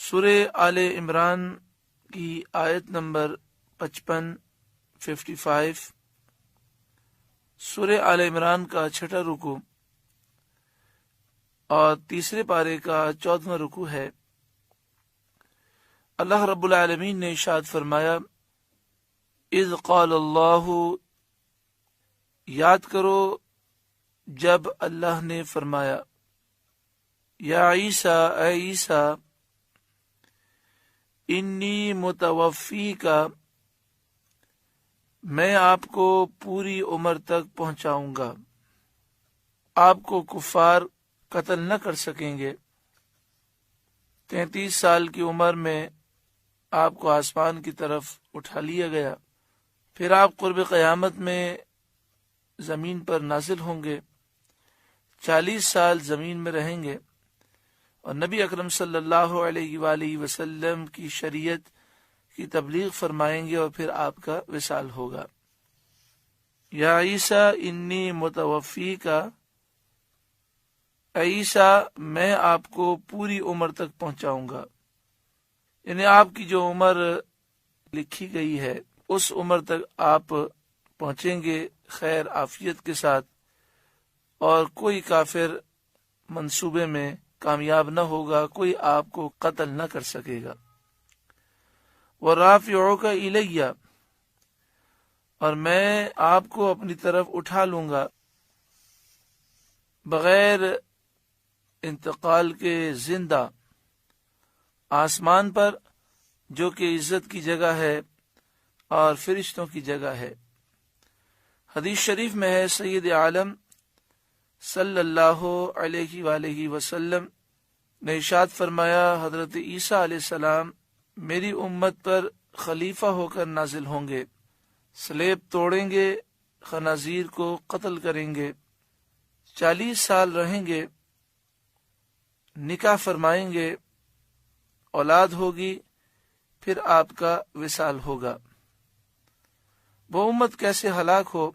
سورہ آل عمران کی آیت نمبر 55 سورہ آل عمران کا چھٹا رکوع اور تیسرے پارے کا 14واں رکوع ہے۔ اللہ رب العالمین نے ارشاد فرمایا، اذ قال اللہ، یاد کرو جب اللہ نے فرمایا، یا عیسیٰ، اے عیسیٰ، انی متوفی کا، میں آپ کو پوری عمر تک پہنچاؤں گا، آپ کو کفار قتل نہ کر سکیں گے۔ 33 سال کی عمر میں آپ کو آسمان کی طرف اٹھا لیا گیا، پھر آپ قرب قیامت میں زمین پر نازل ہوں گے، 40 سال زمین میں رہیں گے اور نبی اکرم صلی اللہ علیہ وآلہ وسلم کی شریعت کی تبلیغ فرمائیں گے اور پھر آپ کا وصال ہوگا۔ یا عیسیٰ انی متوفی کا، اے عیسیٰ میں آپ کو پوری عمر تک پہنچاؤں گا، یعنی آپ کی جو عمر لکھی گئی ہے اس عمر تک آپ پہنچیں گے خیر عافیت کے ساتھ، اور کوئی کافر منصوبے میں کامیاب نہ ہوگا، کوئی آپ کو قتل نہ کر سکے گا۔ وَرَافِعُكَ إِلَيَّ، اور میں آپ کو اپنی طرف اٹھا لوں گا بغیر انتقال کے زندہ آسمان پر، جو کہ عزت کی جگہ ہے اور فرشتوں کی جگہ ہے۔ حدیث شریف میں ہے، سید عالم صلی اللہ علیہ وآلہ وسلم نے ارشاد فرمایا، حضرت عیسیٰ علیہ السلام میری امت پر خلیفہ ہو کر نازل ہوں گے، سلیب توڑیں گے، خنازیر کو قتل کریں گے، 40 سال رہیں گے، نکاح فرمائیں گے، اولاد ہوگی، پھر آپ کا وصال ہوگا۔ وہ امت کیسے ہلاک ہو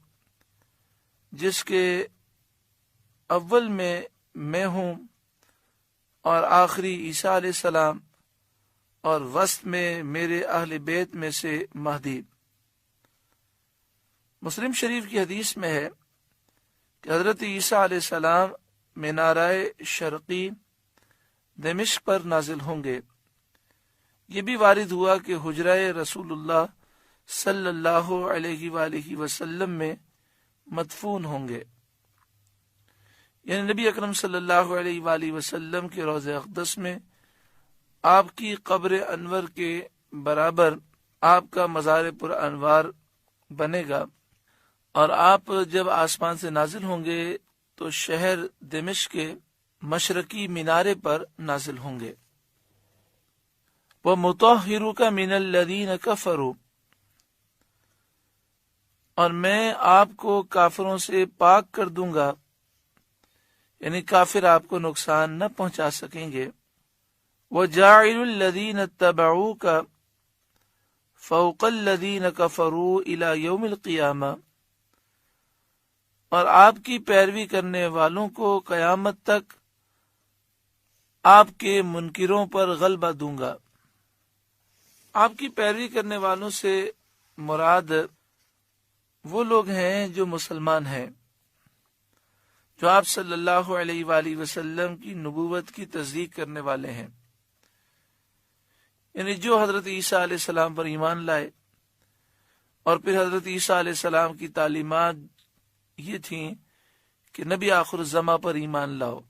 جس کے اول میں ہوں اور آخری عیسیٰ علیہ السلام اور وسط میں میرے اہل بیت میں سے مہدی۔ مسلم شریف کی حدیث میں ہے کہ حضرت عیسیٰ علیہ السلام منارۂ شرقی دمشق پر نازل ہوں گے۔ یہ بھی وارد ہوا کہ حجرہ رسول اللہ صلی اللہ علیہ وآلہ وسلم میں مدفون ہوں گے، یعنی نبی اکرم صلی اللہ علیہ وآلہ وسلم کے روضہ اقدس میں آپ کی قبر انور کے برابر آپ کا مزار پر انوار بنے گا، اور آپ جب آسمان سے نازل ہوں گے تو شہر دمشق کے مشرقی مینارے پر نازل ہوں گے۔ وَمُطَهِّرُكَ مِنَ الَّذِينَ كَفَرُوا، اور میں آپ کو کافروں سے پاک کر دوں گا، یعنی کافر آپ کو نقصان نہ پہنچا سکیں گے۔ وَجَاعِلُ الَّذِينَ اتَّبَعُوكَ فَوْقَ الَّذِينَ كَفَرُوا إِلَى يَوْمِ الْقِيَامَةِ، اور آپ کی پیروی کرنے والوں کو قیامت تک آپ کے منکروں پر غلبہ دوں گا۔ آپ کی پیروی کرنے والوں سے مراد وہ لوگ ہیں جو مسلمان ہیں، جو آپ صلی اللہ علیہ وآلہ وسلم کی نبوت کی تصدیق کرنے والے ہیں، یعنی جو حضرت عیسیٰ علیہ السلام پر ایمان لائے، اور پھر حضرت عیسیٰ علیہ السلام کی تعلیمات یہ تھیں کہ نبی آخر الزماں پر ایمان لاؤ،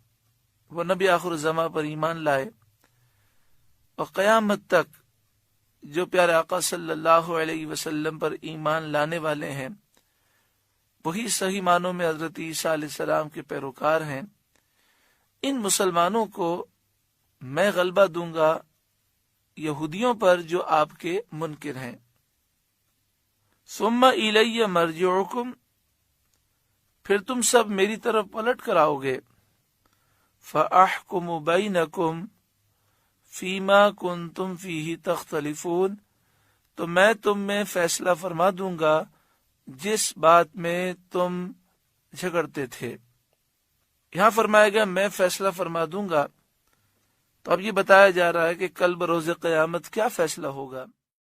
وہ نبی آخر الزماں پر ایمان لائے، اور قیامت تک جو پیارے آقا صلی اللہ علیہ وسلم پر ایمان لانے والے ہیں وہی صحیح معنوں میں حضرت عیسیٰ علیہ السلام کے پیروکار ہیں۔ ان مسلمانوں کو میں غلبہ دوں گا یہودیوں پر جو آپ کے منکر ہیں۔ ثم الی مرجعکم، پھر تم سب میری طرف پلٹ کر آؤ گے، فاحکم بینکم فیما کنتم فیہ تختلفون، تو میں تم میں فیصلہ فرما دوں گا جس بات میں تم جھگڑتے تھے۔ یہاں فرمایا گیا میں فیصلہ فرما دوں گا، تو اب یہ بتایا جا رہا ہے کہ کل بروز قیامت کیا فیصلہ ہوگا۔